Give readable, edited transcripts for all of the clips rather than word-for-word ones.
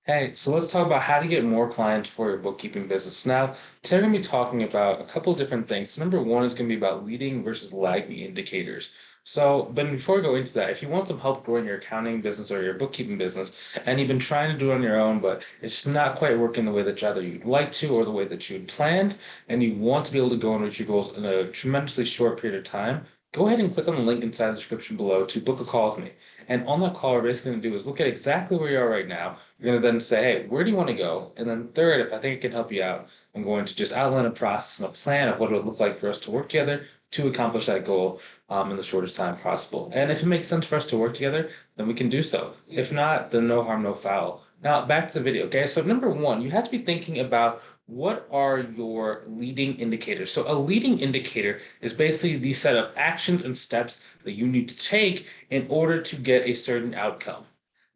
Hey, so let's talk about how to get more clients for your bookkeeping business. Now, today we're going to be talking about a couple of different things. Number one is going to be about leading versus lagging indicators. But before we go into that, if you want some help growing your accounting business or your bookkeeping business, and you've been trying to do it on your own, but it's just not quite working the way that either you'd like to or the way that you had planned, and you want to be able to go and reach your goals in a tremendously short period of time, go ahead and click on the link inside the description below to book a call with me. And on that call, we're basically going to do is look at exactly where you are right now. You're going to then say, hey, where do you want to go? And then third, if I think it can help you out, I'm going to just outline a process and a plan of what it would look like for us to work together to accomplish that goal in the shortest time possible. And if it makes sense for us to work together, then we can do so. If not, then no harm, no foul. Now, back to the video. Okay. So, number one, you have to be thinking about what are your leading indicators. So, a leading indicator is basically the set of actions and steps that you need to take in order to get a certain outcome.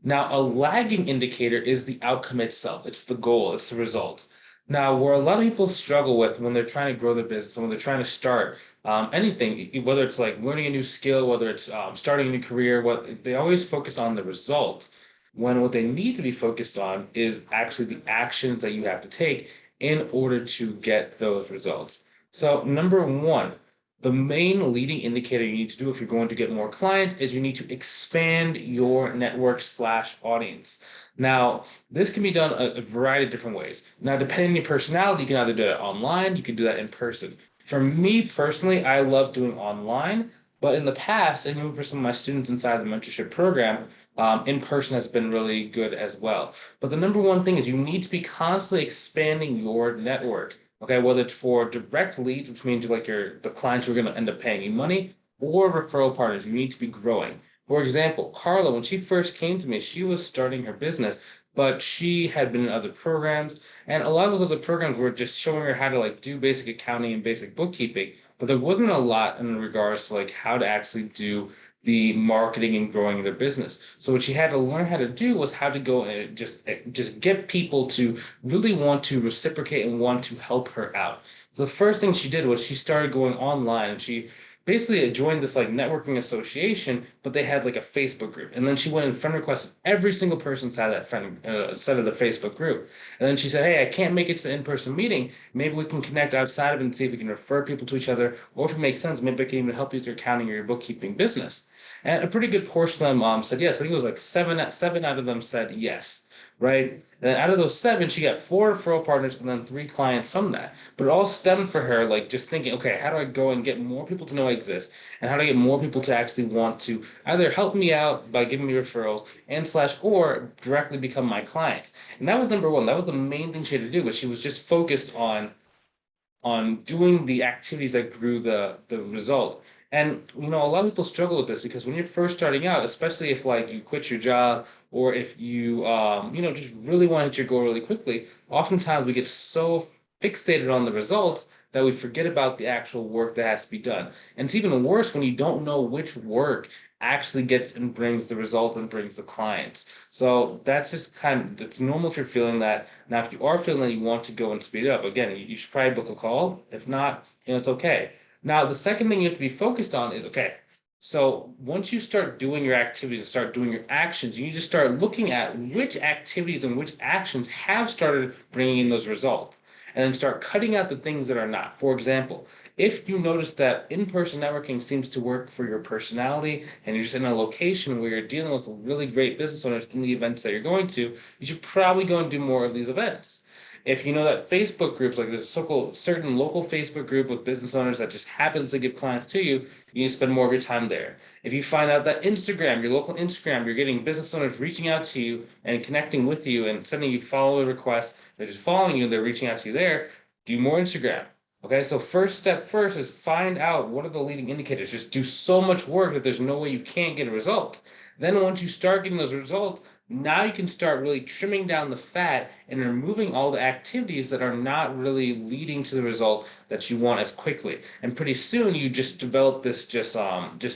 Now, a lagging indicator is the outcome itself. It's the goal, it's the result. Now, where a lot of people struggle with when they're trying to grow their business and when they're trying to start anything, whether it's like learning a new skill, whether it's starting a new career, what they always focus on the result. When what they need to be focused on is actually the actions that you have to take in order to get those results. So, number one, the main leading indicator you need to do if you're going to get more clients is you need to expand your network slash audience. Now, this can be done a variety of different ways. Now, depending on your personality, you can either do it online, you can do that in person. For me personally, I love doing online, but in the past, and even for some of my students inside the mentorship program, in person has been really good as well. But the number one thing is you need to be constantly expanding your network. Okay, whether it's for direct leads, which means like the clients who are going to end up paying you money, or referral partners, you need to be growing. For example, Carla, when she first came to me, she was starting her business, but she had been in other programs, and a lot of those other programs were just showing her how to like do basic accounting and basic bookkeeping, but there wasn't a lot in regards to like how to actually do the marketing and growing their business. So what she had to learn how to do was how to go and just get people to really want to reciprocate and want to help her out. So the first thing she did was she started going online and she basically joined this like networking association, but they had like a Facebook group. And then she went and friend requested every single person inside that friend set of the Facebook group. And then she said, hey, I can't make it to the in-person meeting. Maybe we can connect outside of it and see if we can refer people to each other, or if it makes sense, maybe I can even help you with your accounting or your bookkeeping business. And a pretty good portion of them said yes. I think it was like seven out of them said yes, right? And then out of those seven, she got four referral partners and then three clients from that. But it all stemmed for her like just thinking, okay, how do I go and get more people to know I exist, and how do I get more people to actually want to either help me out by giving me referrals and slash or directly become my clients. And that was number one. That was the main thing she had to do. But she was just focused on doing the activities that grew the result. And a lot of people struggle with this because when you're first starting out, especially if like you quit your job or if you just really want to hit your goal really quickly, oftentimes we get so fixated on the results that we forget about the actual work that has to be done. And it's even worse when you don't know which work actually gets and brings the result and brings the clients. So that's just it's normal if you're feeling that. Now, if you are feeling that you want to go and speed it up, again, you should probably book a call. If not, it's okay. Now, the second thing you have to be focused on is okay. So once you start doing your activities and start doing your actions, you need to start looking at which activities and which actions have started bringing in those results, and then start cutting out the things that are not. For example, if you notice that in-person networking seems to work for your personality and you're just in a location where you're dealing with really great business owners in the events that you're going to, you should probably go and do more of these events. If you know that Facebook groups, like there's a certain local Facebook group with business owners that just happens to give clients to you, you need to spend more of your time there. If you find out that Instagram, your local Instagram, you're getting business owners reaching out to you and connecting with you and sending you follow requests, they're just following you, they're reaching out to you there, do more Instagram. Okay, so first step first is find out what are the leading indicators. Just do so much work that there's no way you can't get a result. Then once you start getting those results, now you can start really trimming down the fat and removing all the activities that are not really leading to the result that you want as quickly. And pretty soon you just develop this just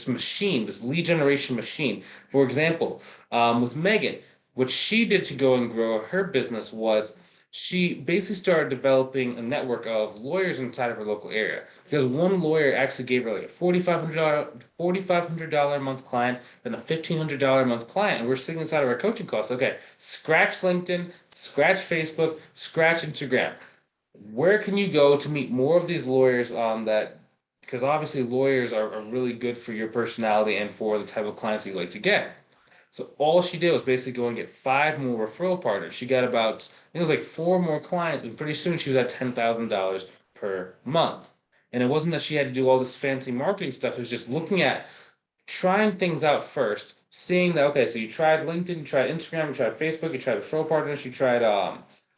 machine, this lead generation machine. For example, with Megan, what she did to go and grow her business was she basically started developing a network of lawyers inside of her local area. Because one lawyer actually gave her like a $4,500 a month client, then a $1,500 a month client. And we're sitting inside of our coaching calls. Okay, scratch LinkedIn, scratch Facebook, scratch Instagram. Where can you go to meet more of these lawyers that because obviously lawyers are really good for your personality and for the type of clients you like to get. So all she did was basically go and get five more referral partners. She got about, I think it was like four more clients, and pretty soon she was at $10,000 per month. And it wasn't that she had to do all this fancy marketing stuff. It was just looking at trying things out first, seeing that okay, so you tried LinkedIn, you tried Instagram, you tried Facebook, you tried referral partners, you tried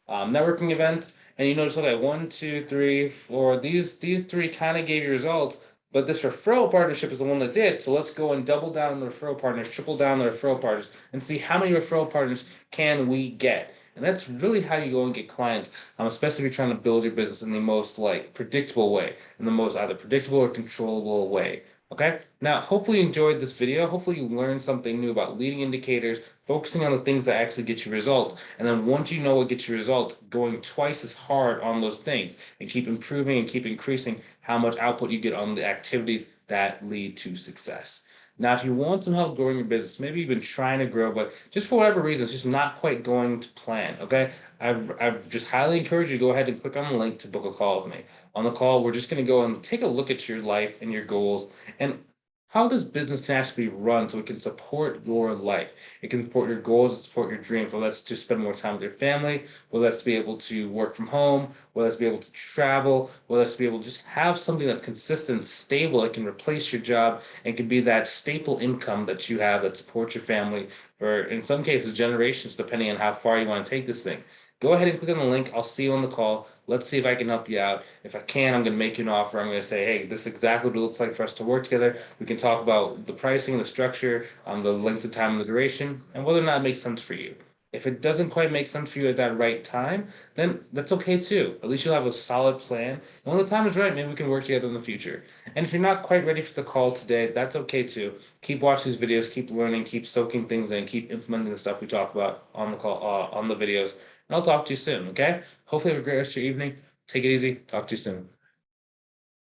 networking events, and you notice okay, one, two, three, four, these three kind of gave you results, but this referral partnership is the one that did. So let's go and double down on the referral partners, triple down on the referral partners, and see how many referral partners can we get. And that's really how you go and get clients, especially if you're trying to build your business in the most like predictable way, in the most either predictable or controllable way. Okay, now hopefully you enjoyed this video. Hopefully you learned something new about leading indicators, focusing on the things that actually get you results. And then once you know what gets you results, going twice as hard on those things and keep improving and keep increasing how much output you get on the activities that lead to success. Now, if you want some help growing your business, maybe you've been trying to grow, but just for whatever reason, it's just not quite going to plan. Okay, I've just highly encourage you to go ahead and click on the link to book a call with me. On the call, we're just going to go and take a look at your life and your goals and how this business can actually be run so it can support your life. It can support your goals, it support your dreams, whether that's to spend more time with your family, whether that's to be able to work from home, whether that's to be able to travel, whether that's to be able to just have something that's consistent, stable, that can replace your job and can be that staple income that you have that supports your family for, in some cases, generations, depending on how far you want to take this thing. Go ahead and click on the link. I'll see you on the call. Let's see if I can help you out. If I can, I'm going to make you an offer. I'm going to say, hey, this is exactly what it looks like for us to work together. We can talk about the pricing, the structure, the length of time and the duration, and whether or not it makes sense for you. If it doesn't quite make sense for you at that right time, then that's okay too. At least you'll have a solid plan. And when the time is right, maybe we can work together in the future. And if you're not quite ready for the call today, that's okay too. Keep watching these videos, keep learning, keep soaking things in, keep implementing the stuff we talk about on the call, on the videos. And I'll talk to you soon, okay? Hopefully, have a great rest of your evening. Take it easy. Talk to you soon.